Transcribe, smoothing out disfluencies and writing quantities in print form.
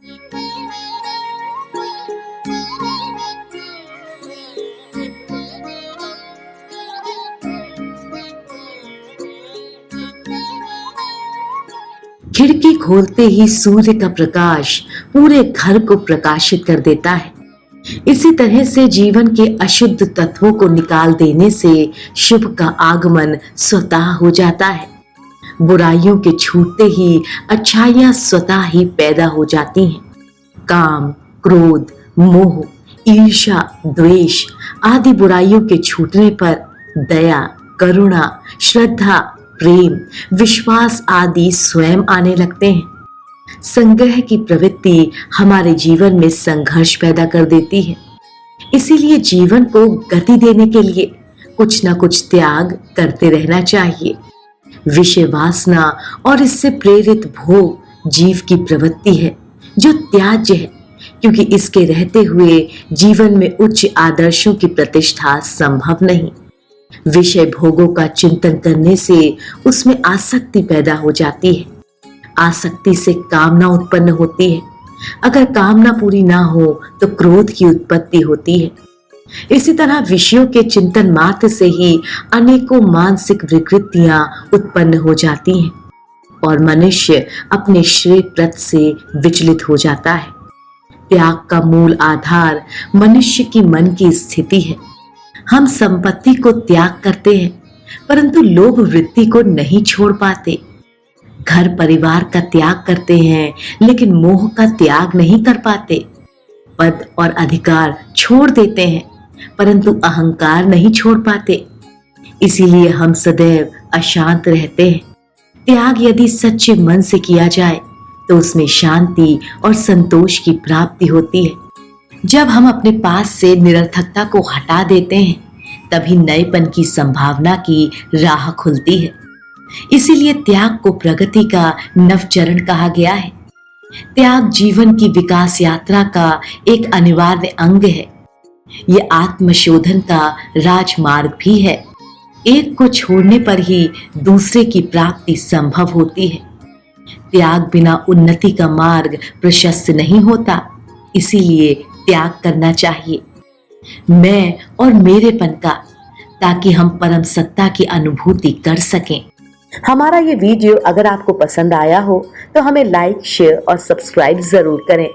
खिड़की खोलते ही सूर्य का प्रकाश पूरे घर को प्रकाशित कर देता है। इसी तरह से जीवन के अशुद्ध तत्वों को निकाल देने से शुभ का आगमन स्वतः हो जाता है। बुराइयों के छूटते ही अच्छाइयां स्वतः ही पैदा हो जाती हैं। काम, क्रोध, मोह, ईर्ष्या, द्वेष आदि बुराइयों के छूटने पर दया, करुणा, श्रद्धा, प्रेम, विश्वास आदि स्वयं आने लगते हैं। संग्रह की प्रवृत्ति हमारे जीवन में संघर्ष पैदा कर देती है। इसीलिए जीवन को गति देने के लिए कुछ ना कुछ त्याग करते रहना चाहिए। विषय वासना और इससे प्रेरित भोग जीव की प्रवृत्ति है जो त्याज्य है, क्योंकि इसके रहते हुए जीवन में उच्च आदर्शों की प्रतिष्ठा संभव नहीं। विषय भोगों का चिंतन करने से उसमें आसक्ति पैदा हो जाती है। आसक्ति से कामना उत्पन्न होती है। अगर कामना पूरी ना हो तो क्रोध की उत्पत्ति होती है। इसी तरह विषयों के चिंतन मात्र से ही अनेकों मानसिक विकृतियां उत्पन्न हो जाती हैं और मनुष्य अपने श्रेय प्रत से विचलित हो जाता है। त्याग का मूल आधार मनुष्य की मन की स्थिति है। हम संपत्ति को त्याग करते हैं, परंतु लोभ वृत्ति को नहीं छोड़ पाते। घर परिवार का त्याग करते हैं, लेकिन मोह का त्याग नहीं कर पाते। पद और अधिकार छोड़ देते हैं, परंतु अहंकार नहीं छोड़ पाते। इसीलिए हम सदैव अशांत रहते हैं। त्याग यदि सच्चे मन से किया जाए तो उसमें शांति और संतोष की प्राप्ति होती है। जब हम अपने पास से निरर्थकता को हटा देते हैं, तभी नएपन की संभावना की राह खुलती है। इसीलिए त्याग को प्रगति का नवचरण कहा गया है। त्याग जीवन की विकास यात्रा का एक अनिवार्य अंग है। यह आत्मशोधन का राजमार्ग भी है। एक को छोड़ने पर ही दूसरे की प्राप्ति संभव होती है। त्याग बिना उन्नति का मार्ग प्रशस्त नहीं होता। इसीलिए त्याग करना चाहिए, मैं और मेरेपन का, ताकि हम परम सत्ता की अनुभूति कर सकें। हमारा ये वीडियो अगर आपको पसंद आया हो तो हमें लाइक, शेयर और सब्सक्राइब जरूर करें।